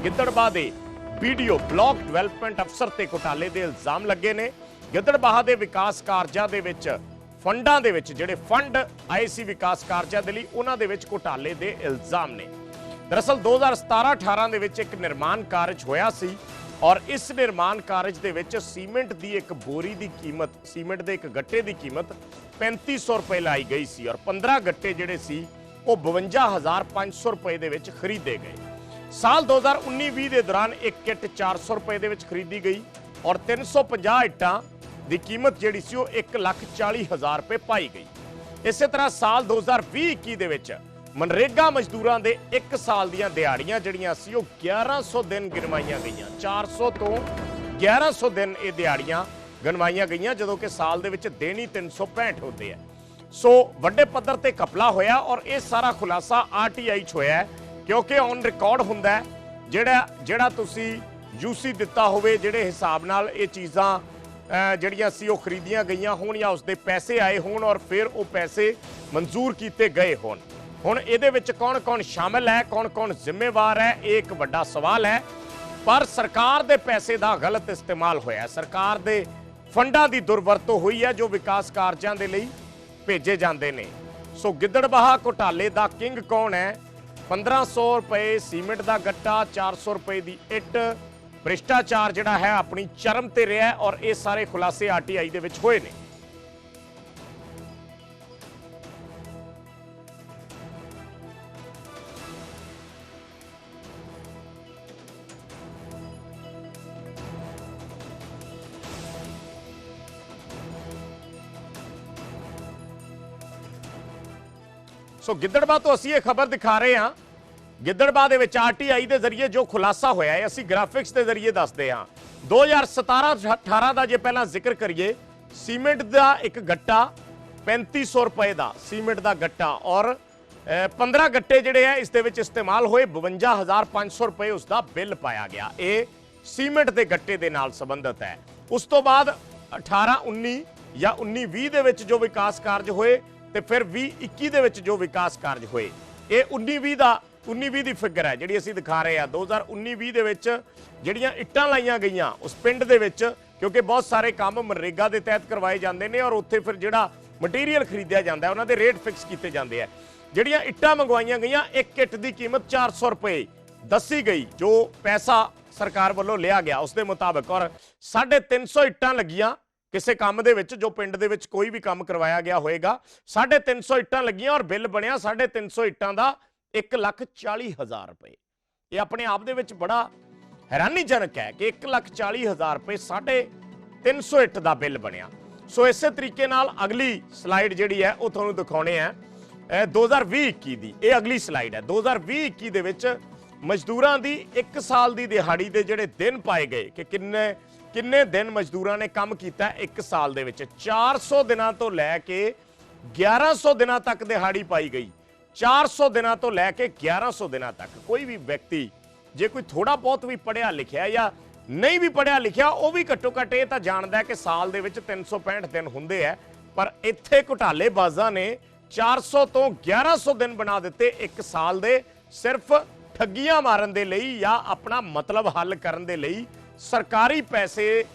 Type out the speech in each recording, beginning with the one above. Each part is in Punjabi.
ਗਿੱਦੜਬਾਹਾ ਦੇ ਵੀਡੀਓ ਬਲਾਕ ਡਿਵੈਲਪਮੈਂਟ ਅਫਸਰ ਤੇ ਘੁਟਾਲੇ ਦੇ ਇਲਜ਼ਾਮ ਲੱਗੇ ਨੇ। ਗਿੱਦੜਬਾਹਾ ਦੇ ਵਿਕਾਸ ਕਾਰਜਾਂ ਦੇ ਵਿੱਚ ਫੰਡਾਂ ਦੇ ਵਿੱਚ ਜਿਹੜੇ ਫੰਡ ਆਏ ਸੀ ਵਿਕਾਸ ਕਾਰਜਾਂ ਦੇ ਲਈ, ਉਹਨਾਂ ਦੇ ਵਿੱਚ ਘੁਟਾਲੇ ਦੇ ਇਲਜ਼ਾਮ ਨੇ। ਦਰਅਸਲ 2017-18 ਦੇ ਵਿੱਚ ਇੱਕ ਨਿਰਮਾਣ ਕਾਰਜ ਹੋਇਆ ਸੀ ਔਰ ਇਸ ਨਿਰਮਾਣ ਕਾਰਜ ਦੇ ਵਿੱਚ ਸੀਮੈਂਟ ਦੀ ਇੱਕ ਬੋਰੀ ਦੀ ਕੀਮਤ, ਸੀਮੈਂਟ ਦੇ ਇੱਕ ਗੱਟੇ ਦੀ ਕੀਮਤ 3500 ਰੁਪਏ ਲਾਈ ਗਈ ਸੀ ਔਰ 15 ਗੱਟੇ ਜਿਹੜੇ ਸੀ ਉਹ 52500 ਰੁਪਏ ਦੇ ਵਿੱਚ ਖਰੀਦੇ ਗਏ। ਸਾਲ 2019-20 ਦੇ ਦੌਰਾਨ ਇੱਕ ਕਿੱਟ 400 ਰੁਪਏ ਦੇ ਵਿੱਚ ਖਰੀਦੀ ਗਈ ਔਰ 350 ਇੱਟਾਂ ਦੀ ਕੀਮਤ ਜਿਹੜੀ ਸੀ ਉਹ 1,40,000 ਰੁਪਏ ਪਾਈ ਗਈ। ਇਸੇ ਤਰ੍ਹਾਂ ਸਾਲ 2020-21 ਦੇ ਵਿੱਚ ਮਨਰੇਗਾ ਮਜ਼ਦੂਰਾਂ ਦੇ 1 ਸਾਲ ਦੀਆਂ ਦਿਹਾੜੀਆਂ ਜਿਹੜੀਆਂ ਸੀ ਉਹ 1100 ਦਿਨ ਗਿਣਵਾਈਆਂ ਗਈਆਂ। 400 ਤੋਂ 1100 ਦਿਨ ਇਹ ਦਿਹਾੜੀਆਂ ਗਿਣਵਾਈਆਂ ਗਈਆਂ, ਜਦੋਂ ਕਿ ਸਾਲ ਦੇ ਵਿੱਚ ਦਿਨ ਹੀ 365 ਹੁੰਦੇ ਆ। ਸੋ ਵੱਡੇ ਪੱਧਰ ਤੇ ਘਪਲਾ ਹੋਇਆ ਔਰ ਇਹ ਸਾਰਾ ਖੁਲਾਸਾ ਆਰਟੀਆਈ 'ਚ ਹੋਇਆ ਹੈ, ਕਿਉਂਕਿ ਔਨ ਰਿਕਾਰਡ ਹੁੰਦਾ ਜਿਹੜਾ ਤੁਸੀਂ ਯੂਸੀ ਦਿੱਤਾ ਹੋਵੇ, ਜਿਹੜੇ ਹਿਸਾਬ ਨਾਲ ਇਹ ਚੀਜ਼ਾਂ ਜਿਹੜੀਆਂ ਸੀ ਉਹ ਖਰੀਦੀਆਂ ਗਈਆਂ ਹੋਣ ਜਾਂ ਉਸਦੇ ਪੈਸੇ ਆਏ ਹੋਣ ਔਰ ਫਿਰ ਉਹ ਪੈਸੇ ਮਨਜ਼ੂਰ ਕੀਤੇ ਗਏ ਹੋਣ। ਹੁਣ ਇਹਦੇ ਵਿੱਚ ਕੌਣ-ਕੌਣ ਸ਼ਾਮਿਲ ਹੈ, ਕੌਣ-ਕੌਣ ਜ਼ਿੰਮੇਵਾਰ ਹੈ, ਇਹ ਇੱਕ ਵੱਡਾ ਸਵਾਲ ਹੈ। ਪਰ ਸਰਕਾਰ ਦੇ ਪੈਸੇ ਦਾ ਗਲਤ ਇਸਤੇਮਾਲ ਹੋਇਆ, ਸਰਕਾਰ ਦੇ ਫੰਡਾਂ ਦੀ ਦੁਰਵਰਤੋਂ ਹੋਈ ਹੈ ਜੋ ਵਿਕਾਸ ਕਾਰਜਾਂ ਦੇ ਲਈ ਭੇਜੇ ਜਾਂਦੇ ਨੇ। ਸੋ ਗਿੱਦੜਬਾਹਾ ਘੁਟਾਲੇ ਦਾ ਕਿੰਗ ਕੌਣ ਹੈ? 1500 ਰੁਪਏ ਸੀਮੈਂਟ ਦਾ ਗੱਟਾ, 400 ਰੁਪਏ ਦੀ ਇੱਟ, ਭ੍ਰਿਸ਼ਟਾਚਾਰ ਜਿਹੜਾ ਹੈ ਆਪਣੀ ਚਰਮ ਤੇ ਰਿਹਾ ਔਰ ਇਹ ਸਾਰੇ ਖੁਲਾਸੇ ਆਰਟੀਆਈ ਦੇ ਵਿੱਚ ਹੋਏ ਨੇ। ਸੋ ਗਿੱਦੜਬਾਹਾ ਤੋਂ ਅਸੀਂ ਇਹ ਖਬਰ ਦਿਖਾ ਰਹੇ ਹਾਂ। ਗਿੱਦੜਬਾਹਾ ਦੇ ਵਿੱਚ ਆਰਟੀਆਈ ਦੇ ਜ਼ਰੀਏ ਜੋ ਖੁਲਾਸਾ ਹੋਇਆ ਹੈ ਅਸੀਂ ਗ੍ਰਾਫਿਕਸ ਦੇ ਜ਼ਰੀਏ ਦੱਸਦੇ ਹਾਂ। 2017-18 ਦਾ ਜੇ ਪਹਿਲਾਂ ਜ਼ਿਕਰ ਕਰੀਏ, ਸੀਮੈਂਟ ਦਾ ਇੱਕ ਗੱਟਾ 3500 ਰੁਪਏ ਦਾ ਸੀਮੈਂਟ ਦਾ ਗੱਟਾ ਔਰ 15 ਗੱਟੇ ਜਿਹੜੇ ਆ ਇਸ ਦੇ ਵਿੱਚ ਇਸਤੇਮਾਲ ਹੋਏ, 52500 ਰੁਪਏ ਉਸ ਦਾ ਬਿੱਲ ਪਾਇਆ ਗਿਆ। ਇਹ ਸੀਮੈਂਟ ਦੇ ਗੱਟੇ ਦੇ ਨਾਲ ਸੰਬੰਧਿਤ ਹੈ। ਉਸ ਤੋਂ ਬਾਅਦ 18-19 ਜਾਂ 19-20 ਦੇ ਵਿੱਚ ਜੋ ਵਿਕਾਸ ਕਾਰਜ ਹੋਏ ਤੇ ਫਿਰ 20-21 ਦੇ ਵਿੱਚ ਜੋ ਵਿਕਾਸ ਕਾਰਜ ਹੋਏ, ਇਹ 19-20 ਦੀ ਫਿਗਰ ਹੈ ਜਿਹੜੀ ਅਸੀਂ ਦਿਖਾ ਰਹੇ ਹਾਂ। 2019-20 ਦੇ ਵਿੱਚ ਜਿਹੜੀਆਂ ਇੱਟਾਂ ਲਾਈਆਂ ਗਈਆਂ ਉਸ ਪਿੰਡ ਦੇ ਵਿੱਚ, ਕਿਉਂਕਿ ਬਹੁਤ ਸਾਰੇ ਕੰਮ ਮਨਰੇਗਾ ਦੇ ਤਹਿਤ ਕਰਵਾਏ ਜਾਂਦੇ ਨੇ ਔਰ ਉੱਥੇ ਫਿਰ ਜਿਹੜਾ ਮਟੀਰੀਅਲ ਖਰੀਦਿਆ ਜਾਂਦਾ ਉਹਨਾਂ ਦੇ ਰੇਟ ਫਿਕਸ ਕੀਤੇ ਜਾਂਦੇ ਆ। ਜਿਹੜੀਆਂ ਇੱਟਾਂ ਮੰਗਵਾਈਆਂ ਗਈਆਂ, ਇੱਕ ਇੱਟ ਦੀ ਕੀਮਤ 400 ਰੁਪਏ ਦੱਸੀ ਗਈ, ਜੋ ਪੈਸਾ ਸਰਕਾਰ ਵੱਲੋਂ ਲਿਆ ਗਿਆ ਉਸ ਦੇ ਮੁਤਾਬਕ, ਔਰ 350 ਇੱਟਾਂ ਲੱਗੀਆਂ ਕਿਸੇ ਕੰਮ ਦੇ ਵਿੱਚ ਜੋ ਪਿੰਡ ਦੇ ਵਿੱਚ ਕੋਈ ਵੀ ਕੰਮ ਕਰਵਾਇਆ ਗਿਆ ਹੋਏਗਾ। 350 ਇੱਟਾਂ ਲੱਗੀਆਂ ਔਰ ਬਿੱਲ ਬਣਿਆ 350 ਇੱਟਾਂ ਦਾ 1,40,000 ਰੁਪਏ। ਇਹ ਆਪਣੇ ਆਪ ਦੇ ਵਿੱਚ ਬੜਾ ਹੈਰਾਨੀਜਨਕ ਹੈ ਕਿ 1,40,000 ਰੁਪਏ 350 ਇੱਟ ਦਾ ਬਿੱਲ ਬਣਿਆ। ਸੋ ਇਸੇ ਤਰੀਕੇ ਨਾਲ ਅਗਲੀ ਸਲਾਈਡ ਜਿਹੜੀ ਹੈ ਉਹ ਤੁਹਾਨੂੰ ਦਿਖਾਉਣੇ ਆ 2020-21 ਦੀ। ਇਹ ਅਗਲੀ ਸਲਾਈਡ ਹੈ। 2020-21 ਦੇ ਵਿੱਚ ਮਜ਼ਦੂਰਾਂ ਦੀ 1 ਸਾਲ ਦੀ ਦਿਹਾੜੀ ਦੇ ਜਿਹੜੇ ਦਿਨ ਪਾਏ ਗਏ ਕਿ ਕਿੰਨੇ ਦਿਨ ਮਜ਼ਦੂਰਾਂ ਨੇ ਕੰਮ ਕੀਤਾ 1 ਸਾਲ ਦੇ ਵਿੱਚ। 400 ਦਿਨਾਂ ਤੋਂ ਲੈ ਕੇ 1100 ਦਿਨਾਂ ਤੱਕ ਦਿਹਾੜੀ ਪਾਈ ਗਈ। 400 ਦਿਨਾਂ ਤੋਂ ਲੈ ਕੇ 1100 ਦਿਨਾਂ ਤੱਕ। ਕੋਈ ਵੀ ਵਿਅਕਤੀ ਜੇ ਕੋਈ ਥੋੜਾ ਬਹੁਤ ਵੀ ਪੜ੍ਹਿਆ ਲਿਖਿਆ ਜਾਂ ਨਹੀਂ ਵੀ ਪੜ੍ਹਿਆ ਲਿਖਿਆ, ਉਹ ਵੀ ਘੱਟੋ ਘੱਟ ਇਹ ਤਾਂ ਜਾਣਦਾ ਕਿ ਸਾਲ ਦੇ ਵਿੱਚ 365 ਦਿਨ ਹੁੰਦੇ ਆ। ਪਰ ਇੱਥੇ ਘੁਟਾਲੇਬਾਜ਼ਾਂ ਨੇ 400 ਤੋਂ 1100 ਦਿਨ ਬਣਾ ਦਿੱਤੇ 1 ਸਾਲ ਦੇ, ਸਿਰਫ ਠੱਗੀਆਂ ਮਾਰਨ ਦੇ ਲਈ ਜਾਂ ਆਪਣਾ ਮਤਲਬ ਹੱਲ ਕਰਨ ਦੇ ਲਈ, ਸਰਕਾਰੀ ਪੈਸੇ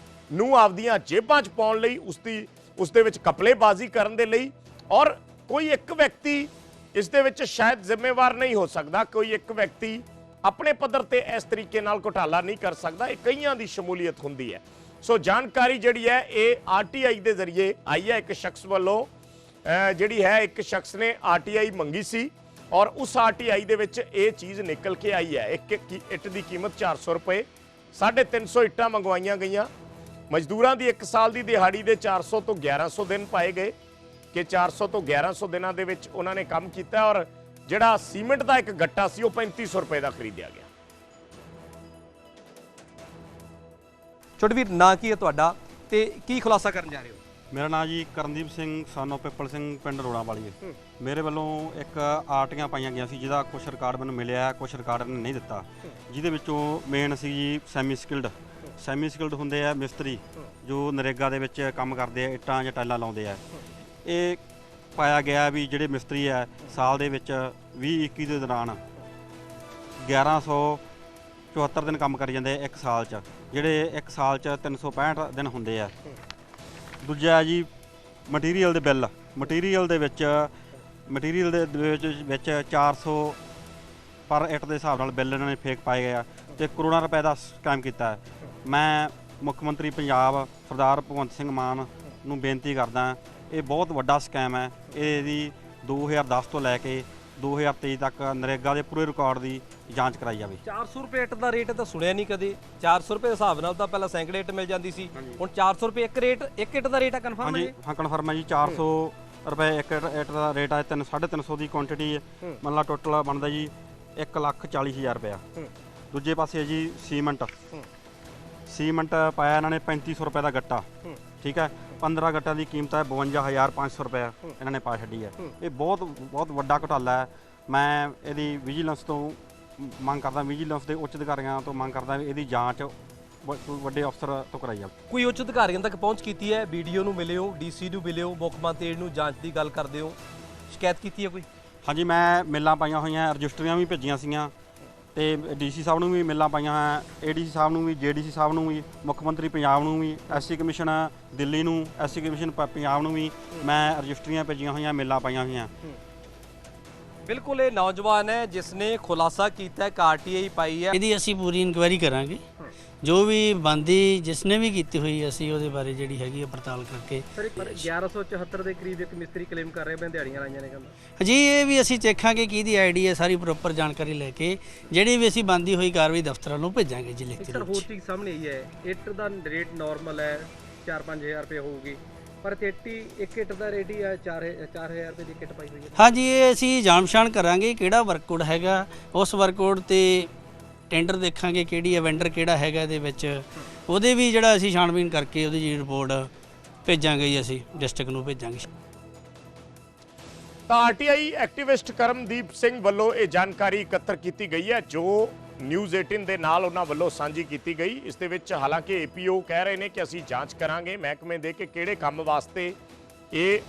ਨੂੰ ਆਪਦੀਆਂ ਜੇਬਾਂ 'ਚ ਪਾਉਣ ਲਈ, ਉਸ ਦੇ ਵਿੱਚ ਘਪਲੇਬਾਜ਼ੀ ਕਰਨ ਦੇ ਲਈ। ਔਰ ਕੋਈ ਇੱਕ ਵਿਅਕਤੀ ਇਸ ਦੇ ਵਿੱਚ ਸ਼ਾਇਦ ਜ਼ਿੰਮੇਵਾਰ ਨਹੀਂ ਹੋ ਸਕਦਾ, ਕੋਈ ਇੱਕ ਵਿਅਕਤੀ ਆਪਣੇ ਪੱਧਰ ਤੇ ਇਸ ਤਰੀਕੇ ਨਾਲ ਘੁਟਾਲਾ ਨਹੀਂ ਕਰ ਸਕਦਾ, ਇਹ ਕਈਆਂ ਦੀ ਸ਼ਮੂਲੀਅਤ ਹੁੰਦੀ ਹੈ। ਸੋ ਜਾਣਕਾਰੀ ਜਿਹੜੀ ਹੈ ਇਹ ਆਰਟੀਆਈ ਦੇ ਜ਼ਰੀਏ ਆਈ ਹੈ। ਇੱਕ ਸ਼ਖਸ ਵੱਲੋਂ ਜਿਹੜੀ ਹੈ, ਇੱਕ ਸ਼ਖਸ ਨੇ ਆਰਟੀਆਈ ਮੰਗੀ ਸੀ ਔਰ ਉਸ ਆਰਟੀਆਈ ਦੇ ਵਿੱਚ ਇਹ ਚੀਜ਼ ਨਿਕਲ ਕੇ ਆਈ ਹੈ। ਇੱਕ ਇੱਟ ਦੀ ਕੀਮਤ 400 ਰੁਪਏ, 350 ਇੱਟਾਂ ਮੰਗਵਾਈਆਂ ਗਈਆਂ। ਮਜ਼ਦੂਰਾਂ ਦੀ 1 ਸਾਲ ਦੀ ਦਿਹਾੜੀ ਦੇ 400 ਤੋਂ 1100 ਦਿਨ ਪਾਏ ਗਏ ਕਿ 400 ਤੋਂ 1100 ਦਿਨਾਂ ਦੇ ਵਿੱਚ ਉਹਨਾਂ ਨੇ ਕੰਮ ਕੀਤਾ ਔਰ ਜਿਹੜਾ ਸੀਮੈਂਟ ਦਾ ਇੱਕ ਗੱਟਾ ਸੀ ਉਹ 3500 ਰੁਪਏ ਦਾ ਖਰੀਦਿਆ ਗਿਆ। ਛੋਟਵੀਰ, ਨਾਂ ਕੀ ਹੈ ਤੁਹਾਡਾ ਤੇ ਕੀ ਖੁਲਾਸਾ ਕਰਨ ਜਾ ਰਹੇ ਹੋ? ਮੇਰਾ ਨਾਮ ਜੀ ਕਰਨਦੀਪ ਸਿੰਘ ਸਾਨੋ ਪਿੱਪਲ ਸਿੰਘ, ਪਿੰਡ ਰੋੜਾ ਵਾਲੀ ਹੈ। ਮੇਰੇ ਵੱਲੋਂ ਇੱਕ ਆਰਟੀਆਂ ਪਾਈਆਂ ਗਈਆਂ ਸੀ ਜਿਹਦਾ ਕੁਝ ਰਿਕਾਰਡ ਮੈਨੂੰ ਮਿਲਿਆ, ਕੁਝ ਰਿਕਾਰਡ ਨੇ ਨਹੀਂ ਦਿੱਤਾ। ਜਿਹਦੇ ਵਿੱਚੋਂ ਮੇਨ ਸੀ ਜੀ ਸੈਮੀ ਸਕਿਲਡ ਹੁੰਦੇ ਆ ਮਿਸਤਰੀ ਜੋ ਨਰੇਗਾ ਦੇ ਵਿੱਚ ਕੰਮ ਕਰਦੇ ਆ, ਇੱਟਾਂ ਜਾਂ ਟਾਈਲਾਂ ਲਾਉਂਦੇ ਆ। ਇਹ ਪਾਇਆ ਗਿਆ ਵੀ ਜਿਹੜੇ ਮਿਸਤਰੀ ਆ ਸਾਲ ਦੇ ਵਿੱਚ 20-21 ਦੇ ਦੌਰਾਨ 1100 74 ਦਿਨ ਕੰਮ ਕਰੀ ਜਾਂਦੇ ਇੱਕ ਸਾਲ 'ਚ, ਜਿਹੜੇ ਇੱਕ ਸਾਲ 'ਚ 365 ਦਿਨ ਹੁੰਦੇ ਆ। ਦੂਜਾ ਜੀ ਮਟੀਰੀਅਲ ਦੇ ਬਿੱਲ, ਮਟੀਰੀਅਲ ਦੇ ਵਿੱਚ 400 ਪਰ ਇੱਟ ਦੇ ਹਿਸਾਬ ਨਾਲ ਬਿੱਲ ਇਹਨਾਂ ਨੇ ਫੇਕ ਪਾਏ ਗਏ ਆ ਤੇ ਕਰੋੜਾਂ ਰੁਪਏ ਦਾ ਸਕੈਮ ਕੀਤਾ ਹੈ। ਮੈਂ ਮੁੱਖ ਮੰਤਰੀ ਪੰਜਾਬ ਸਰਦਾਰ ਭਗਵੰਤ ਸਿੰਘ ਮਾਨ ਨੂੰ ਬੇਨਤੀ ਕਰਦਾ, ਇਹ ਬਹੁਤ ਵੱਡਾ ਸਕੈਮ ਹੈ। ਇਹਦੀ 2010 ਤੋਂ ਲੈ ਕੇ 2023 ਤੱਕ ਨਰੇਗਾ ਦੇ ਪੂਰੇ ਰਿਕਾਰਡ ਦੀ ਜਾਂਚ ਕਰਾਈ ਜਾਵੇ। 400 ਰੁਪਏ ਇੱਟ ਦਾ ਰੇਟ ਤਾਂ ਸੁਣਿਆ ਨਹੀਂ ਕਦੇ। 400 ਰੁਪਏ ਦੇ ਹਿਸਾਬ ਨਾਲ ਤਾਂ ਪਹਿਲਾਂ ਸੈਂਕੜੇ ਇੱਟ ਮਿਲ ਜਾਂਦੀ ਸੀ, ਹੁਣ 400 ਰੁਪਏ ਇੱਕ ਇੱਟ ਦਾ ਰੇਟ ਹੈ। ਕਨਫਰਮ ਹੈ ਹਾਂਜੀ, ਹਾਂ ਕਨਫਰਮ ਹੈ ਜੀ। 400 ਰੁਪਏ ਇੱਕ ਇੱਟ ਦਾ ਰੇਟ ਹੈ। 350 ਦੀ ਕੁਆਂਟੀਟੀ ਮੰਨ ਲਾ ਟੋਟਲ ਬਣਦਾ ਜੀ 1,40,000 ਰੁਪਇਆ। ਦੂਜੇ ਪਾਸੇ ਜੀ ਸੀਮੈਂਟ ਪਾਇਆ ਇਹਨਾਂ ਨੇ 3500 ਰੁਪਏ ਦਾ ਗੱਟਾ, ਠੀਕ ਹੈ। 15 ਗੱਟਾਂ ਦੀ ਕੀਮਤ ਹੈ 52,500 ਰੁਪਏ ਇਹਨਾਂ ਨੇ ਪਾ ਛੱਡੀ ਹੈ। ਇਹ ਬਹੁਤ ਵੱਡਾ ਘੁਟਾਲਾ ਹੈ। ਮੈਂ ਇਹਦੀ ਵਿਜੀਲੈਂਸ ਤੋਂ ਮੰਗ ਕਰਦਾ, ਵਿਜੀਲੈਂਸ ਦੇ ਉੱਚ ਅਧਿਕਾਰੀਆਂ ਤੋਂ ਮੰਗ ਕਰਦਾ ਵੀ ਇਹਦੀ ਜਾਂਚ ਵੱਡੇ ਅਫਸਰ ਤੋਂ ਕਰਾਈ ਜਾਵੇ। ਕੋਈ ਉੱਚ ਅਧਿਕਾਰੀਆਂ ਤੱਕ ਪਹੁੰਚ ਕੀਤੀ ਹੈ? BDO ਨੂੰ ਮਿਲੇ ਹੋ, DC ਨੂੰ ਮਿਲੇ ਹੋ, ਮੁੱਖ ਮੰਤਰੀ ਨੂੰ ਜਾਂਚ ਦੀ ਗੱਲ ਕਰਦੇ ਹੋ, ਸ਼ਿਕਾਇਤ ਕੀਤੀ ਹੈ ਕੋਈ? ਹਾਂਜੀ, ਮੈਂ ਮੇਲਾਂ ਪਾਈਆਂ ਹੋਈਆਂ, ਰਜਿਸਟਰੀਆਂ ਵੀ ਭੇਜੀਆਂ ਸੀਗੀਆਂ ਤੇ DC ਸਾਹਿਬ ਨੂੰ ਵੀ ਮੇਲਾਂ ਪਾਈਆਂ ਹੋਈਆਂ, ADC ਸਾਹਿਬ ਨੂੰ ਵੀ, JDC ਸਾਹਿਬ ਨੂੰ ਵੀ, ਮੁੱਖ ਮੰਤਰੀ ਪੰਜਾਬ ਨੂੰ ਵੀ, SC ਕਮਿਸ਼ਨ ਦਿੱਲੀ ਨੂੰ, SC ਕਮਿਸ਼ਨ ਪੰਜਾਬ ਨੂੰ ਵੀ ਮੈਂ ਰਜਿਸਟਰੀਆਂ ਭੇਜੀਆਂ ਹੋਈਆਂ, ਮੇਲਾਂ ਪਾਈਆਂ ਹੋਈਆਂ। ਬਿਲਕੁਲ ਇਹ ਨੌਜਵਾਨ ਹੈ ਜਿਸ ਨੇ ਖੁਲਾਸਾ ਕੀਤਾ ਹੈ, RTI ਪਾਈ ਹੈ। ਇਹਦੀ ਅਸੀਂ ਪੂਰੀ ਇਨਕੁਆਇਰੀ ਕਰਾਂਗੇ, ਜੋ ਵੀ ਬੰਦੀ ਜਿਸਨੇ ਵੀ ਕੀਤੀ ਹੋਈ ਅਸੀਂ ਉਹਦੇ ਬਾਰੇ ਜਿਹੜੀ ਹੈਗੀ ਪੜਤਾਲ ਕਰਕੇ। ਸਰ 1174 ਦੇ ਕਰੀਬ ਇੱਕ ਮਿਸਤਰੀ ਕਲੇਮ ਕਰ ਰਿਹਾ ਮੈਂ ਦਿਹਾੜੀਆਂ ਲਾਈਆਂ ਨੇ ਕਹਿੰਦਾ ਜੀ। ਇਹ ਵੀ ਅਸੀਂ ਦੇਖਾਂਗੇ ਕਿ ਇਹਦੀ ਆਈਡੀ ਹੈ, ਸਾਰੀ ਪ੍ਰੋਪਰ ਜਾਣਕਾਰੀ ਲੈ ਕੇ ਜਿਹੜੀ ਵੀ ਅਸੀਂ ਬੰਦੀ ਹੋਈ ਕਾਰਵਾਈ ਦਫ਼ਤਰਾਂ ਨੂੰ ਭੇਜਾਂਗੇ ਜੀ ਲਿਖਤੀ ਸਰ ਰੂਪ ਹੋਰ 'ਚ। ਚੀਜ਼ ਸਾਹਮਣੇ ਆਈ ਹੈ, ਇੱਟ ਦਾ ਰੇਟ ਨਾਰਮਲ ਹੈ 4-5000 ਰੁਪਏ ਹੋਊਗੀ, ਪਰ ਇੱਕ ਇੱਟ ਦਾ ਰੇਟ ਹੀ ਹੈ 4000 ਰੁਪਏ ਦੀ ਕਿੱਟ ਪਾਈ ਹੋਈ ਹੈ। ਹਾਂਜੀ, ਇਹ ਅਸੀਂ ਜਾਣ ਪਛਾਣ ਕਰਾਂਗੇ ਕਿਹੜਾ ਵਰਕ ਕੋਡ ਹੈਗਾ, ਉਸ ਵਰਕ ਕੋਡ ਤੇ ਟੈਂਡਰ ਦੇਖਾਂਗੇ ਕਿਹੜੀ ਹੈ, ਵੈਂਡਰ ਕਿਹੜਾ ਹੈਗਾ ਇਹਦੇ ਵਿੱਚ, ਉਹਦੇ ਵੀ ਜਿਹੜਾ ਅਸੀਂ ਛਾਣਬੀਨ ਕਰਕੇ ਉਹਦੀ ਜੀ ਰਿਪੋਰਟ ਭੇਜਾਂਗੇ ਜੀ, ਅਸੀਂ ਡਿਸਟ੍ਰਿਕਟ ਨੂੰ ਭੇਜਾਂਗੇ। ਤਾਂ RTI ਐਕਟਿਵਿਸਟ ਕਰਮਦੀਪ ਸਿੰਘ ਵੱਲੋਂ ਇਹ ਜਾਣਕਾਰੀ ਇਕੱਤਰ ਕੀਤੀ ਗਈ ਹੈ ਜੋ ਨਿਊਜ਼ 18 ਦੇ ਨਾਲ ਉਹਨਾਂ ਵੱਲੋਂ ਸਾਂਝੀ ਕੀਤੀ ਗਈ। ਇਸ ਦੇ ਵਿੱਚ ਹਾਲਾਂਕਿ APO ਕਹਿ ਰਹੇ ਨੇ ਕਿ ਅਸੀਂ ਜਾਂਚ ਕਰਾਂਗੇ ਮਹਿਕਮੇ ਦੇ ਕਿ ਕਿਹੜੇ ਕੰਮ ਵਾਸਤੇ ਇਹ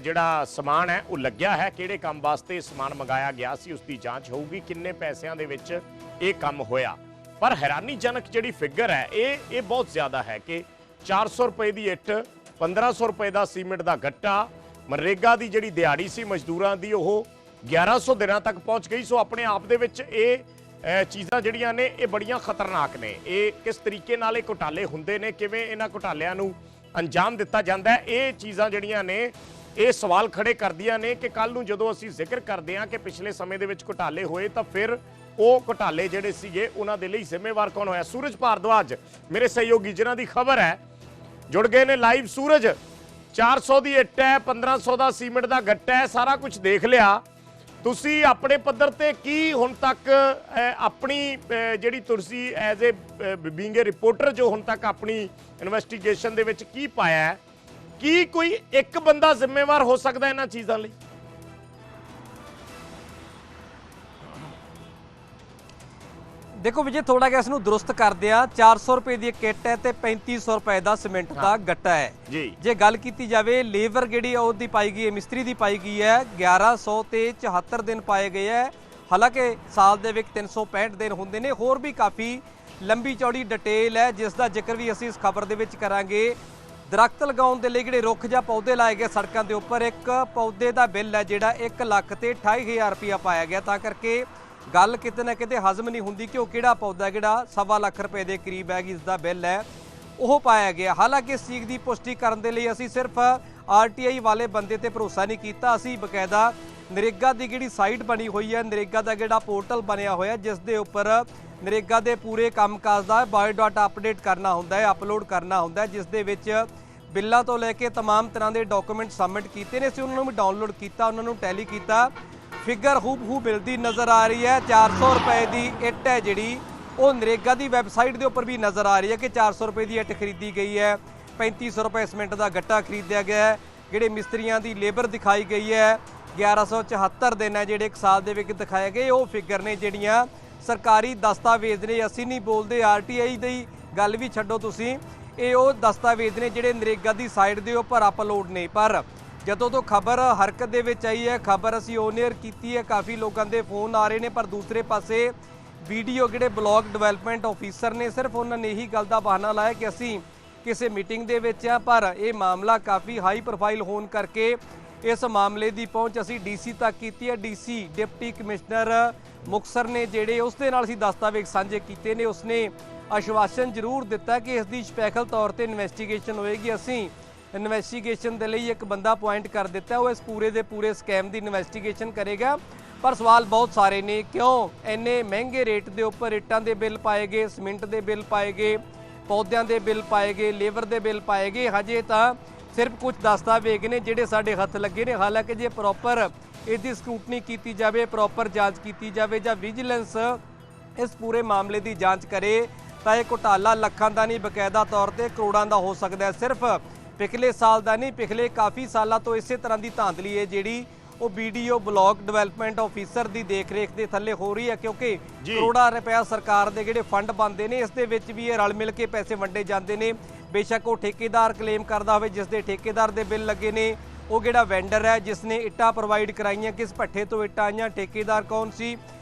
ਜਿਹੜਾ ਸਮਾਨ ਹੈ ਉਹ ਲੱਗਿਆ ਹੈ, ਕਿਹੜੇ ਕੰਮ ਵਾਸਤੇ ਸਮਾਨ ਮੰਗਾਇਆ ਗਿਆ ਸੀ, ਉਸ ਦੀ ਜਾਂਚ ਹੋਊਗੀ, ਕਿੰਨੇ ਪੈਸਿਆਂ ਦੇ ਵਿੱਚ ਇਹ ਕੰਮ ਹੋਇਆ। ਪਰ ਹੈਰਾਨੀਜਨਕ ਜਿਹੜੀ ਫਿਗਰ ਹੈ ਇਹ ਬਹੁਤ ਜ਼ਿਆਦਾ ਹੈ ਕਿ 400 ਰੁਪਏ ਦੀ ਇੱਟ, 1500 ਰੁਪਏ ਦਾ ਸੀਮੈਂਟ ਦਾ ਗੱਟਾ, ਮਨਰੇਗਾ ਦੀ ਜਿਹੜੀ ਦਿਹਾੜੀ ਸੀ ਮਜ਼ਦੂਰਾਂ ਦੀ ਉਹ 1100 ਦਿਨਾਂ ਤੱਕ ਪਹੁੰਚ ਗਈ। ਸੋ ਆਪਣੇ ਆਪ ਦੇ ਵਿੱਚ ਇਹ ਚੀਜ਼ਾਂ ਜਿਹੜੀਆਂ ਨੇ ਇਹ ਬੜੀਆਂ ਖਤਰਨਾਕ ਨੇ। ਇਹ ਕਿਸ ਤਰੀਕੇ ਨਾਲ ਇਹ ਘੁਟਾਲੇ ਹੁੰਦੇ ਨੇ, ਕਿਵੇਂ ਇਹਨਾਂ ਘੁਟਾਲਿਆਂ ਨੂੰ ਅੰਜਾਮ ਦਿੱਤਾ ਜਾਂਦਾ ਹੈ, ਇਹ ਚੀਜ਼ਾਂ ਜਿਹੜੀਆਂ ਨੇ ਇਹ ਸਵਾਲ ਖੜੇ ਕਰਦੀਆਂ ਨੇ ਕਿ ਕੱਲ ਨੂੰ ਜਦੋਂ ਅਸੀਂ ਜ਼ਿਕਰ ਕਰਦੇ ਹਾਂ ਕਿ ਪਿਛਲੇ ਸਮੇਂ ਦੇ ਵਿੱਚ ਘੁਟਾਲੇ ਹੋਏ ਤਾਂ ਫਿਰ ਉਹ ਘੁਟਾਲੇ ਜਿਹੜੇ ਸੀਗੇ ਉਹਨਾਂ ਦੇ ਲਈ ਜ਼ਿੰਮੇਵਾਰ ਕੌਣ ਹੋਇਆ। ਸੂਰਜ ਭਾਰਦਵਾਜ ਮੇਰੇ ਸਹਿਯੋਗੀ ਜਿਨ੍ਹਾਂ ਦੀ ਖਬਰ ਹੈ ਜੁੜ ਗਏ ਨੇ ਲਾਈਵ। ਸੂਰਜ, 400 ਦੀ ਇੱਟ ਹੈ, 1500 ਦਾ ਸੀਮੈਂਟ ਦਾ ਗੱਟਾ ਹੈ, ਸਾਰਾ ਕੁਝ ਦੇਖ ਲਿਆ ਤੁਸੀਂ ਆਪਣੇ ਪੱਧਰ ਤੇ ਕੀ ਹੁਣ ਤੱਕ ਆਪਣੀ ਜਿਹੜੀ ਤੁਸੀਂ as a being A reporter ਜੋ ਹੁਣ ਤੱਕ ਆਪਣੀ ਇਨਵੈਸਟੀਗੇਸ਼ਨ ਦੇ ਵਿੱਚ ਕੀ ਪਾਇਆ ਹੈ, ਕੀ ਕੋਈ ਇੱਕ ਬੰਦਾ ਜ਼ਿੰਮੇਵਾਰ ਹੋ ਸਕਦਾ ਇਹਨਾਂ ਚੀਜ਼ਾਂ ਲਈ? ਦੇਖੋ ਵਿਜੇ, ਥੋੜਾ ਜਿਹਾ ਇਸ ਨੂੰ ਦਰੁਸਤ ਕਰਦੇ ਆ। 400 ਰੁਪਏ ਦੀ ਕਿੱਟ ਹੈ ਤੇ 3500 ਰੁਪਏ ਦਾ ਸੀਮੈਂਟ ਦਾ ਗੱਟਾ ਹੈ ਜੀ। ਜੇ ਗੱਲ ਕੀਤੀ ਜਾਵੇ ਲੇਬਰ ਜਿਹੜੀ ਉਹਦੀ ਪਾਈ ਗਈ ਹੈ, ਮਿਸਤਰੀ ਦੀ ਪਾਈ ਗਈ ਹੈ 1100 ਤੇ 74 ਦਿਨ ਪਾਏ ਗਏ ਹੈ। ਹਾਲਾਂਕਿ ਸਾਲ ਦੇ ਵਿੱਚ 365 ਦਿਨ ਹੁੰਦੇ ਨੇ। ਹੋਰ ਵੀ ਕਾਫੀ ਲੰਬੀ ਚੌੜੀ ਡਿਟੇਲ ਹੈ ਜਿਸ ਦਾ ਜ਼ਿਕਰ ਵੀ ਅਸੀਂ ਇਸ ਖਬਰ ਦੇ ਵਿੱਚ ਕਰਾਂਗੇ। ਦਰਖਤ ਲਗਾਉਣ ਦੇ ਲਈ ਜਿਹੜੇ ਰੁੱਖ ਜਾਂ ਪੌਦੇ ਲਾਏ ਗਏ ਸੜਕਾਂ ਦੇ ਉੱਪਰ, ਇੱਕ ਪੌਦੇ ਦਾ ਬਿੱਲ ਹੈ ਜਿਹੜਾ 1 ਲੱਖ ਤੇ 28,000 ਰੁਪਇਆ ਪਾਇਆ ਗਿਆ, ਤਾਂ ਕਰਕੇ ਗੱਲ ਕਿਤੇ ਨਾ ਕਿਤੇ ਹਜ਼ਮ ਨਹੀਂ ਹੁੰਦੀ ਕਿ ਉਹ ਕਿਹੜਾ ਪੌਦਾ ਜਿਹੜਾ 1.25 ਲੱਖ ਰੁਪਏ ਦੇ ਕਰੀਬ ਹੈ ਇਸ ਦਾ ਬਿੱਲ ਹੈ ਉਹ ਪਾਇਆ ਗਿਆ। ਹਾਲਾਂਕਿ ਇਸ ਚੀਜ਼ ਦੀ ਪੁਸ਼ਟੀ ਕਰਨ ਦੇ ਲਈ ਅਸੀਂ ਸਿਰਫ RTI ਵਾਲੇ ਬੰਦੇ ਤੇ ਭਰੋਸਾ ਨਹੀਂ ਕੀਤਾ, ਅਸੀਂ ਬਕਾਇਦਾ ਨਰੇਗਾ ਦੀ ਜਿਹੜੀ ਸਾਈਟ ਬਣੀ ਹੋਈ ਹੈ, ਨਰੇਗਾ ਦਾ ਜਿਹੜਾ ਪੋਰਟਲ ਬਣਿਆ ਹੋਇਆ ਜਿਸ ਦੇ ਉੱਪਰ ਨਰੇਗਾ ਦੇ ਪੂਰੇ ਕੰਮਕਾਜ ਦਾ ਬਾਇਓਡਾਟਾ ਅਪਡੇਟ ਕਰਨਾ ਹੁੰਦਾ ਹੈ, ਅਪਲੋਡ ਕਰਨਾ ਹੁੰਦਾ ਹੈ, ਜਿਸ ਦੇ ਵਿੱਚ ਬਿੱਲਾਂ ਤੋਂ ਲੈ ਕੇ तमाम ਤਰ੍ਹਾਂ ਦੇ ਡਾਕੂਮੈਂਟ ਸਬਮਿਟ ਕੀਤੇ ਨੇ। ਅਸੀਂ ਉਹਨਾਂ ਨੂੰ ਵੀ ਡਾਊਨਲੋਡ ਕੀਤਾ, ਉਹਨਾਂ ਨੂੰ ਟੈਲੀ ਕੀਤਾ। ਫਿਗਰ ਹੂਬਹੂ ਮਿਲਦੀ ਨਜ਼ਰ ਆ ਰਹੀ ਹੈ। 400 ਰੁਪਏ ਦੀ ਇੱਟ ਹੈ ਜਿਹੜੀ ਉਹ ਨਰੇਗਾ ਦੀ ਵੈਬਸਾਈਟ ਦੇ ਉੱਪਰ ਵੀ ਨਜ਼ਰ ਆ ਰਹੀ ਹੈ ਕਿ 400 ਰੁਪਏ ਦੀ ਇੱਟ ਖਰੀਦੀ ਗਈ ਹੈ, 3500 ਰੁਪਏ ਸੀਮੈਂਟ ਦਾ ਗੱਟਾ ਖਰੀਦਿਆ ਗਿਆ ਹੈ। ਜਿਹੜੇ ਮਿਸਤਰੀਆਂ ਦੀ ਲੇਬਰ ਦਿਖਾਈ ਗਈ ਹੈ 1174 ਦਿਨ ਹੈ ਜਿਹੜੇ ਇੱਕ ਸਾਲ ਦੇ ਵਿੱਚ ਦਿਖਾਏ ਗਏ, ਉਹ ਫਿਗਰ ਨੇ ਜਿਹੜੀਆਂ ਸਰਕਾਰੀ ਦਸਤਾਵੇਜ਼ ਨੇ। ਅਸੀਂ ਨਹੀਂ ਬੋਲਦੇ, RTI ਦੀ ਗੱਲ ਵੀ ਛੱਡੋ ਤੁਸੀਂ, ਇਹ ਉਹ ਦਸਤਾਵੇਜ਼ ਨੇ ਜਿਹੜੇ ਨਰੇਗਾ ਦੀ ਸਾਈਟ ਦੇ ਉੱਪਰ ਅਪਲੋਡ ਨੇ। ਪਰ ਜਦੋਂ ਤੋਂ ਖਬਰ ਹਰਕਤ ਦੇ ਵਿੱਚ ਆਈ ਹੈ, ਖਬਰ ਅਸੀਂ ਔਨ 에ਅਰ ਕੀਤੀ ਹੈ, ਕਾਫੀ ਲੋਕਾਂ ਦੇ ਫੋਨ ਆ ਰਹੇ ਨੇ, ਪਰ ਦੂਸਰੇ ਪਾਸੇ ਵੀਡੀਓ ਜਿਹੜੇ ਬਲਾਕ ਡਿਵੈਲਪਮੈਂਟ ਆਫੀਸਰ ਨੇ ਸਿਰਫ ਉਹਨਾਂ ਨੇ ਇਹੀ ਗੱਲ ਦਾ ਬਹਾਨਾ ਲਾਇਆ ਕਿ ਅਸੀਂ ਕਿਸੇ ਮੀਟਿੰਗ ਦੇ ਵਿੱਚ ਆ, ਪਰ ਇਹ ਮਾਮਲਾ ਕਾਫੀ ਹਾਈ ਪ੍ਰੋਫਾਈਲ ਹੋਣ ਕਰਕੇ ਇਸ ਮਾਮਲੇ ਦੀ ਪਹੁੰਚ ਅਸੀਂ ਡੀਸੀ ਤੱਕ ਕੀਤੀ ਹੈ। ਡੀਸੀ ਡਿਪਟੀ ਕਮਿਸ਼ਨਰ ਮੁਕਤਸਰ ਨੇ ਜਿਹੜੇ ਉਸ ਦੇ ਨਾਲ ਅਸੀਂ ਦਸਤਾਵੇਜ਼ ਸਾਂਝੇ ਕੀਤੇ ਨੇ, ਉਸਨੇ ਆਸ਼ਵਾਸਨ ਜ਼ਰੂਰ ਦਿੱਤਾ ਕਿ ਇਸ ਦੀ ਸਪੈਸ਼ਲ ਤੌਰ ਤੇ ਇਨਵੈਸਟੀਗੇਸ਼ਨ ਹੋਏਗੀ। ਅਸੀਂ ਇਨਵੈਸਟੀਗੇਸ਼ਨ ਦੇ ਲਈ ਇੱਕ ਬੰਦਾ ਅਪੁਆਇੰਟ ਕਰ ਦਿੱਤਾ, ਉਹ ਇਸ ਪੂਰੇ ਦੇ ਪੂਰੇ ਸਕੈਮ ਦੀ ਇਨਵੈਸਟੀਗੇਸ਼ਨ ਕਰੇਗਾ। ਪਰ ਸਵਾਲ ਬਹੁਤ ਸਾਰੇ ਨੇ, ਕਿਉਂ ਇੰਨੇ ਮਹਿੰਗੇ ਰੇਟ ਦੇ ਉੱਪਰ ਇੱਟਾਂ ਦੇ ਬਿੱਲ ਪਾਏ ਗਏ, ਸੀਮੈਂਟ ਦੇ ਬਿੱਲ ਪਾਏ ਗਏ, ਪੌਦਿਆਂ ਦੇ ਬਿੱਲ ਪਾਏ ਗਏ, ਲੇਬਰ ਦੇ ਬਿੱਲ ਪਾਏ ਗਏ। ਹਜੇ ਤਾਂ ਸਿਰਫ ਕੁਝ ਦਸਤਾਵੇਜ਼ ਨੇ ਜਿਹੜੇ ਸਾਡੇ ਹੱਥ ਲੱਗੇ ਨੇ। ਹਾਲਾਂਕਿ ਜੇ ਪ੍ਰੋਪਰ ਇਹਦੀ ਸਕਰੂਟਨੀ ਕੀਤੀ ਜਾਵੇ, ਪ੍ਰੋਪਰ ਜਾਂਚ ਕੀਤੀ ਜਾਵੇ ਜਾਂ ਵਿਜੀਲੈਂਸ ਇਸ ਪੂਰੇ ਮਾਮਲੇ ਦੀ ਜਾਂਚ ਕਰੇ ਤਾਂ ਇਹ ਘੁਟਾਲਾ ਲੱਖਾਂ ਦਾ ਨਹੀਂ, ਬਕਾਇਦਾ ਤੌਰ ਤੇ ਕਰੋੜਾਂ ਦਾ ਹੋ ਸਕਦਾ ਹੈ। ਸਿਰਫ ਪਿਛਲੇ ਸਾਲ ਦਾ ਨਹੀਂ, ਪਿਛਲੇ ਕਾਫੀ ਸਾਲਾਂ ਤੋਂ ਇਸੇ ਤਰ੍ਹਾਂ ਦੀ ਧਾਂਦਲੀ ਹੈ ਜਿਹੜੀ ਉਹ BDO ਬਲਾਕ ਡਿਵੈਲਪਮੈਂਟ ਆਫੀਸਰ ਦੀ ਦੇਖਰੇਖ ਦੇ ਥੱਲੇ ਹੋ ਰਹੀ ਹੈ, ਕਿਉਂਕਿ ਕਰੋੜਾਂ ਰੁਪਇਆ ਸਰਕਾਰ ਦੇ ਜਿਹੜੇ ਫੰਡ ਬਣਦੇ ਨੇ ਇਸ ਦੇ ਵਿੱਚ ਵੀ ਇਹ ਰਲ ਮਿਲ ਕੇ ਪੈਸੇ ਵੰਡੇ ਜਾਂਦੇ ਨੇ। ਬੇਸ਼ੱਕ ਉਹ ਠੇਕੇਦਾਰ ਕਲੇਮ ਕਰਦਾ ਹੋਵੇ ਜਿਸ ਦੇ ਠੇਕੇਦਾਰ ਦੇ ਬਿੱਲ ਲੱਗੇ ਨੇ, ਉਹ ਜਿਹੜਾ ਵੈਂਡਰ ਹੈ ਜਿਸ ਨੇ ਇੱਟਾਂ ਪ੍ਰੋਵਾਈਡ ਕਰਾਈਆਂ, ਕਿਸ ਭੱਠੇ ਤੋਂ ਇੱਟਾਂ ਆਈਆਂ, ਠੇਕੇਦਾਰ ਕੌਣ ਸੀ,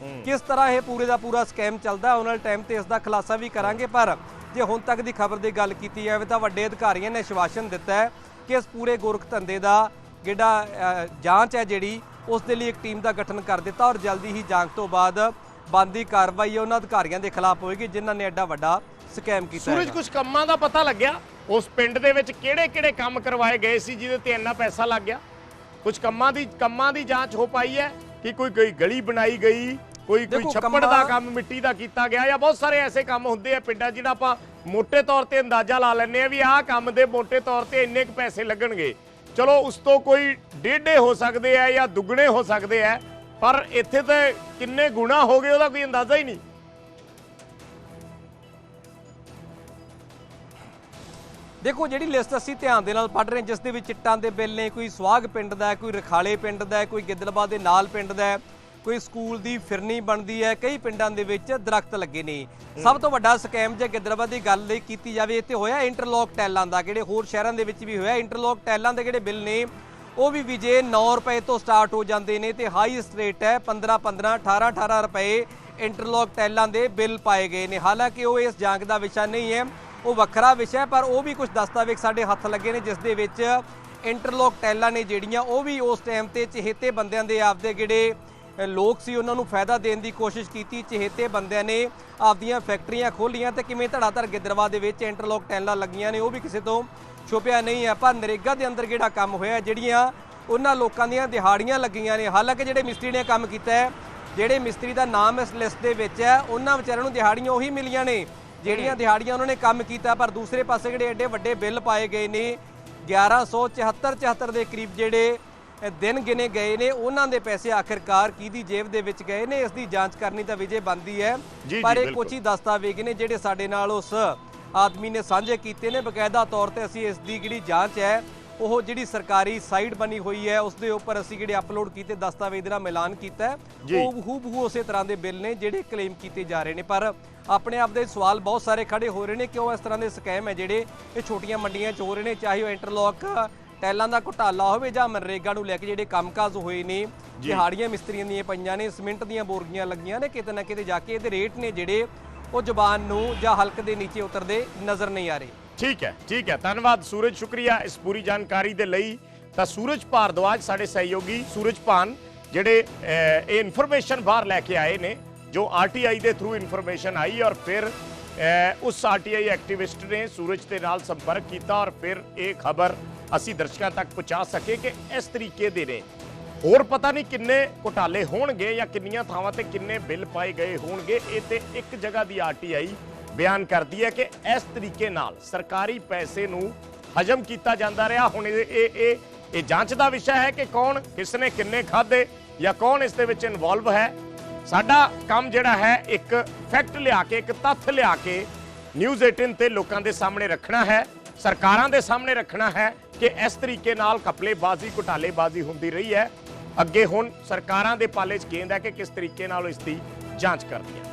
ਕਿਸ ਤਰ੍ਹਾਂ ਇਹ ਪੂਰੇ ਦਾ ਪੂਰਾ ਸਕੈਮ ਚੱਲਦਾ, ਆਉਣ ਵਾਲੇ ਟਾਈਮ ਤੇ ਇਸ ਦਾ ਖੁਲਾਸਾ ਵੀ ਕਰਾਂਗੇ। ਪਰ ਜੇ ਹੁਣ ਤੱਕ ਦੀ ਖਬਰ ਦੀ ਗੱਲ ਕੀਤੀ ਜਾਵੇ ਤਾਂ ਵੱਡੇ ਅਧਿਕਾਰੀਆਂ ਨੇ ਆਸ਼ਵਾਸਨ ਦਿੱਤਾ ਹੈ ਕਿ ਇਸ ਪੂਰੇ ਗੋਰਖ ਧੰਦੇ ਦਾ ਜਿਹੜਾ ਜਾਂਚ ਹੈ ਜਿਹੜੀ ਉਸ ਦੇ ਲਈ ਇੱਕ ਟੀਮ ਦਾ ਗਠਨ ਕਰ ਦਿੱਤਾ ਔਰ ਜਲਦੀ ਹੀ ਜਾਂਚ ਤੋਂ ਬਾਅਦ ਬਣਦੀ ਕਾਰਵਾਈ ਉਹਨਾਂ ਅਧਿਕਾਰੀਆਂ ਦੇ ਖਿਲਾਫ ਹੋਏਗੀ ਜਿਨ੍ਹਾਂ ਨੇ ਐਡਾ ਵੱਡਾ ਸਕੈਮ ਕੀਤਾ। ਸੂਰਜ, ਕੁਝ ਕੰਮਾਂ ਦਾ ਪਤਾ ਲੱਗਿਆ ਉਸ ਪਿੰਡ ਦੇ ਵਿੱਚ ਕਿਹੜੇ-ਕਿਹੜੇ ਕੰਮ ਕਰਵਾਏ ਗਏ ਸੀ ਜਿਹਦੇ ਤੇ ਇੰਨਾ ਪੈਸਾ ਲੱਗ ਗਿਆ? ਕੁਝ ਕੰਮਾਂ ਦੀ ਜਾਂਚ ਹੋ ਪਾਈ ਹੈ ਕਿ ਕੋਈ ਗਲੀ ਬਣਾਈ ਗਈ, ਕੋਈ ਛੱਪੜ ਦਾ ਕੰਮ ਮਿੱਟੀ ਦਾ ਕੀਤਾ ਗਿਆ, ਜਾਂ ਬਹੁਤ ਸਾਰੇ ਐਸੇ ਕੰਮ ਹੁੰਦੇ ਆ ਪਿੰਡਾਂ ਜਿਹੜਾ ਆਪਾਂ ਮੋٹے ਤੌਰ ਤੇ ਅੰਦਾਜ਼ਾ ਲਾ ਲੈਂਦੇ ਆ ਵੀ ਆਹ ਕੰਮ ਦੇ ਮੋٹے ਤੌਰ ਤੇ ਇੰਨੇ ਕੁ ਪੈਸੇ ਲੱਗਣਗੇ। ਚਲੋ ਉਸ ਤੋਂ ਕੋਈ ਡੇਢੇ ਹੋ ਸਕਦੇ ਆ ਜਾਂ ਦੁੱਗਣੇ ਹੋ ਸਕਦੇ ਆ, ਪਰ ਇੱਥੇ ਤਾਂ ਕਿੰਨੇ ਗੁਣਾ ਹੋ ਗਏ ਉਹਦਾ ਕੋਈ ਅੰਦਾਜ਼ਾ ਹੀ ਨਹੀਂ। ਦੇਖੋ ਜਿਹੜੀ ਲਿਸਟ ਅਸੀਂ ਧਿਆਨ ਦੇ ਨਾਲ ਪੜ੍ਹ ਰਹੇ ਜਿਸ ਦੇ ਵਿੱਚ ਇੱਟਾਂ ਦੇ ਬਿੱਲ ਨੇ, ਕੋਈ ਸੁਹਾਗ ਪਿੰਡ ਦਾ ਹੈ, ਕੋਈ ਰਖਾਲੇ ਪਿੰਡ ਦਾ ਹੈ, ਕੋਈ ਗਿੱਦੜਬਾਹ ਦੇ ਨਾਲ ਪਿੰਡ ਦਾ ਹੈ, ਕੋਈ ਸਕੂਲ ਦੀ ਫਿਰਨੀ ਬਣਦੀ ਹੈ, ਕਈ ਪਿੰਡਾਂ ਦੇ ਵਿੱਚ ਦਰਖਤ ਲੱਗੇ ਨੇ। ਸਭ ਤੋਂ ਵੱਡਾ ਸਕੈਮ ਜੇ ਗਿੱਦੜਬਾਹ ਦੀ ਗੱਲ ਕੀਤੀ ਜਾਵੇ ਇੱਥੇ ਹੋਇਆ ਇੰਟਰਲੋਕ ਟੈਲਾਂ ਦਾ, ਜਿਹੜੇ ਹੋਰ ਸ਼ਹਿਰਾਂ ਦੇ ਵਿੱਚ ਵੀ ਹੋਇਆ। ਇੰਟਰਲੋਕ ਟੈਲਾਂ ਦੇ ਜਿਹੜੇ ਬਿੱਲ ਨੇ ਉਹ ਵੀ ਵਿਜੇ 9 ਰੁਪਏ ਤੋਂ ਸਟਾਰਟ ਹੋ ਜਾਂਦੇ ਨੇ ਤੇ ਹਾਈਐਸਟ ਰੇਟ ਹੈ 15-15 18-18 ਰੁਪਏ ਇੰਟਰਲੋਕ ਟੈਲਾਂ ਦੇ ਬਿੱਲ ਪਾਏ ਗਏ ਨੇ। ਹਾਲਾਂਕਿ ਉਹ ਇਸ ਜਾਂਚ ਦਾ ਵਿਸ਼ਾ ਨਹੀਂ ਹੈ, ਉਹ ਵੱਖਰਾ ਵਿਸ਼ਾ ਹੈ, ਪਰ ਉਹ ਵੀ ਕੁਝ ਦਸਤਾਵੇਜ਼ ਸਾਡੇ ਹੱਥ ਲੱਗੇ ਨੇ ਜਿਸ ਦੇ ਵਿੱਚ ਇੰਟਰਲੋਕ ਟੈਲਾਂ ਨੇ ਜਿਹੜੀਆਂ ਉਹ ਵੀ ਉਸ ਟਾਈਮ ਤੇ ਚਹੇਤੇ ਬੰਦਿਆਂ ਦੇ ਆਪਦੇ ਜਿਹੜੇ ਲੋਕ ਸੀ ਉਹਨਾਂ ਨੂੰ ਫਾਇਦਾ ਦੇਣ ਦੀ ਕੋਸ਼ਿਸ਼ ਕੀਤੀ। ਚਹੇਤੇ ਬੰਦਿਆਂ ਨੇ ਆਪਦੀਆਂ ਫੈਕਟਰੀਆਂ ਖੋਲ੍ਹੀਆਂ ਤੇ ਕਿਵੇਂ ਧੜਾਧੜ ਗਿੱਦੜਬਾਹ ਦੇ ਵਿੱਚ ਇੰਟਰਲੋਕ ਟੈਲਾਂ ਲੱਗੀਆਂ ਨੇ ਉਹ ਵੀ ਕਿਸੇ ਤੋਂ ਛੁਪਿਆ ਨਹੀਂ ਹੈ। ਪਰ ਨਰੇਗਾ ਦੇ ਅੰਦਰ ਜਿਹੜਾ ਕੰਮ ਹੋਇਆ, ਜਿਹੜੀਆਂ ਉਹਨਾਂ ਲੋਕਾਂ ਦੀਆਂ ਦਿਹਾੜੀਆਂ ਲੱਗੀਆਂ ਨੇ, ਹਾਲਾਂਕਿ ਜਿਹੜੇ ਮਿਸਤਰੀ ਨੇ ਕੰਮ ਕੀਤਾ ਹੈ, ਜਿਹੜੇ ਮਿਸਤਰੀ ਦਾ ਨਾਮ ਇਸ ਲਿਸਟ ਦੇ ਵਿੱਚ ਹੈ, ਉਹਨਾਂ ਵਿਚਾਰਿਆਂ ਨੂੰ ਦਿਹਾੜੀਆਂ ਉਹੀ ਮਿਲੀਆਂ ਨੇ ਜਿਹੜੀਆਂ ਦਿਹਾੜੀਆਂ ਉਹਨਾਂ ਨੇ ਕੰਮ ਕੀਤਾ। ਪਰ ਦੂਸਰੇ ਪਾਸੇ ਜਿਹੜੇ ਐਡੇ ਵੱਡੇ ਬਿੱਲ ਪਾਏ ਗਏ ਨੇ 1174 ਦੇ ਕਰੀਬ ਜਿਹੜੇ ਦਿਨ ਗਿਣੇ ਗਏ ਨੇ, ਉਹਨਾਂ ਦੇ ਪੈਸੇ ਆਖਿਰਕਾਰ ਕਿਹਦੀ ਜੇਬ ਦੇ ਵਿੱਚ ਗਏ ਨੇ ਇਸ ਦੀ ਜਾਂਚ ਕਰਨੀ ਤਾਂ ਵਿਜੇ ਬਣਦੀ ਹੈ। ਪਰ ਇਹ ਕੁਝ ਹੀ ਦਸਤਾਵੇਜ਼ ਨੇ ਜਿਹੜੇ ਸਾਡੇ ਨਾਲ ਉਸ ਆਦਮੀ ਨੇ ਸਾਂਝੇ ਕੀਤੇ ਨੇ। ਬਕਾਇਦਾ ਤੌਰ ਤੇ ਅਸੀਂ ਇਸ ਦੀ ਜਿਹੜੀ ਜਾਂਚ ਹੈ ਉਹ ਜਿਹੜੀ ਸਰਕਾਰੀ ਸਾਈਟ ਬਣੀ ਹੋਈ ਹੈ ਉਸ ਦੇ ਉੱਪਰ ਅਸੀਂ ਜਿਹੜੇ ਅਪਲੋਡ ਕੀਤੇ ਦਸਤਾਵੇਜ਼ ਦਾ ਮਿਲਾਨ ਕੀਤਾ ਹੈ, ਉਹ ਹੂਬਹੂ ਉਸੇ ਤਰ੍ਹਾਂ ਦੇ ਬਿੱਲ ਨੇ ਜਿਹੜੇ ਕਲੇਮ ਕੀਤੇ ਜਾ ਰਹੇ ਨੇ। ਪਰ ਆਪਣੇ ਆਪ ਦੇ ਸਵਾਲ ਬਹੁਤ ਸਾਰੇ ਖੜੇ ਹੋ ਰਹੇ ਨੇ, ਕਿਉਂ ਇਸ ਤਰ੍ਹਾਂ ਦੇ ਸਕੈਮ ਹੈ ਜਿਹੜੇ ਇਹ ਛੋਟੀਆਂ ਮੰਡੀਆਂ 'ਚ ਹੋ ਰਹੇ ਨੇ, ਚਾਹੇ ਉਹ ਇੰਟਰਲੋਕ ਟੈਲਾਂ ਦਾ ਘੁਟਾਲਾ ਹੋਵੇ ਜਾਂ ਮਨਰੇਗਾ ਨੂੰ ਲੈ ਕੇ ਜਿਹੜੇ ਕੰਮਕਾਜ ਹੋਏ ਨੇ, ਦਿਹਾੜੀਆਂ ਮਿਸਤਰੀਆਂ ਦੀਆਂ ਪਈਆਂ ਨੇ, ਸੀਮੈਂਟ ਦੀਆਂ ਬੋਰੀਆਂ ਲੱਗੀਆਂ ਨੇ, ਕਿਤੇ ਨਾ ਕਿਤੇ ਜਾ ਕੇ ਇਹਦੇ ਰੇਟ ਨੇ ਜਿਹੜੇ ਉਹ ਜ਼ੁਬਾਨ ਨੂੰ ਜਾਂ ਹਲਕ ਦੇ ਨੀਚੇ ਉਤਰਦੇ ਨਜ਼ਰ ਨਹੀਂ ਆ ਰਹੇ। ਠੀਕ ਹੈ, ਧੰਨਵਾਦ ਸੂਰਜ, ਸ਼ੁਕਰੀਆ ਇਸ ਪੂਰੀ ਜਾਣਕਾਰੀ ਦੇ ਲਈ। ਤਾਂ ਸੂਰਜ ਭਾਰਦਵਾਜ ਸਾਡੇ ਸਹਿਯੋਗੀ ਸੂਰਜ ਭਾਨ ਜਿਹੜੇ ਇਹ ਇਨਫੋਰਮੇਸ਼ਨ ਬਾਹਰ ਲੈ ਕੇ ਆਏ ਨੇ, ਜੋ RTI ਦੇ ਥਰੂ ਇਨਫੋਰਮੇਸ਼ਨ ਆਈ ਔਰ ਫਿਰ ਉਸ RTI ਐਕਟਿਵਿਸਟ ਨੇ ਸੂਰਜ ਦੇ ਨਾਲ ਸੰਪਰਕ ਕੀਤਾ ਔਰ ਫਿਰ ਇਹ ਖਬਰ ਅਸੀਂ ਦਰਸ਼ਕਾਂ ਤੱਕ ਪਹੁੰਚਾ ਸਕੇ ਕਿ ਇਸ ਤਰੀਕੇ ਦੇ ਨੇ। ਹੋਰ ਪਤਾ ਨਹੀਂ ਕਿੰਨੇ ਘੁਟਾਲੇ ਹੋਣਗੇ ਜਾਂ ਕਿੰਨੀਆਂ ਥਾਵਾਂ ਤੇ ਕਿੰਨੇ ਬਿੱਲ ਪਾਏ ਗਏ ਹੋਣਗੇ। ਇਹ ਤੇ ਇੱਕ ਜਗ੍ਹਾ ਦੀ RTI ਬਿਆਨ ਕਰਦੀ ਹੈ ਕਿ ਇਸ ਤਰੀਕੇ ਨਾਲ ਸਰਕਾਰੀ ਪੈਸੇ ਨੂੰ ਹਜਮ ਕੀਤਾ ਜਾਂਦਾ ਰਿਹਾ। ਹੁਣ ਇਹ ਜਾਂਚ ਦਾ ਵਿਸ਼ਾ ਹੈ ਕਿ ਕੌਣ ਕਿਸ ਨੇ ਕਿੰਨੇ ਖਾਧੇ ਜਾਂ ਕੌਣ ਇਸ ਦੇ ਵਿੱਚ ਇਨਵੋਲਵ ਹੈ। ਸਾਡਾ ਕੰਮ ਜਿਹੜਾ ਹੈ ਇੱਕ ਫੈਕਟ ਲਿਆ ਕੇ, ਇੱਕ ਤੱਥ ਲਿਆ ਕੇ ਨਿਊਜ਼ 18 ਤੇ ਲੋਕਾਂ ਦੇ ਸਾਹਮਣੇ ਰੱਖਣਾ ਹੈ, ਸਰਕਾਰਾਂ ਦੇ ਸਾਹਮਣੇ ਰੱਖਣਾ ਹੈ ਕਿ ਇਸ ਤਰੀਕੇ ਨਾਲ ਘਪਲੇਬਾਜ਼ੀ ਘੁਟਾਲੇਬਾਜ਼ੀ ਹੁੰਦੀ ਰਹੀ ਹੈ। ਅੱਗੇ ਹੁਣ ਸਰਕਾਰਾਂ ਦੇ ਪਾਲੇ 'ਚ ਗੇਂਦ ਹੈ ਕਿ ਕਿਸ ਤਰੀਕੇ ਨਾਲ ਇਸ ਦੀ ਜਾਂਚ ਕਰਦੀਆਂ।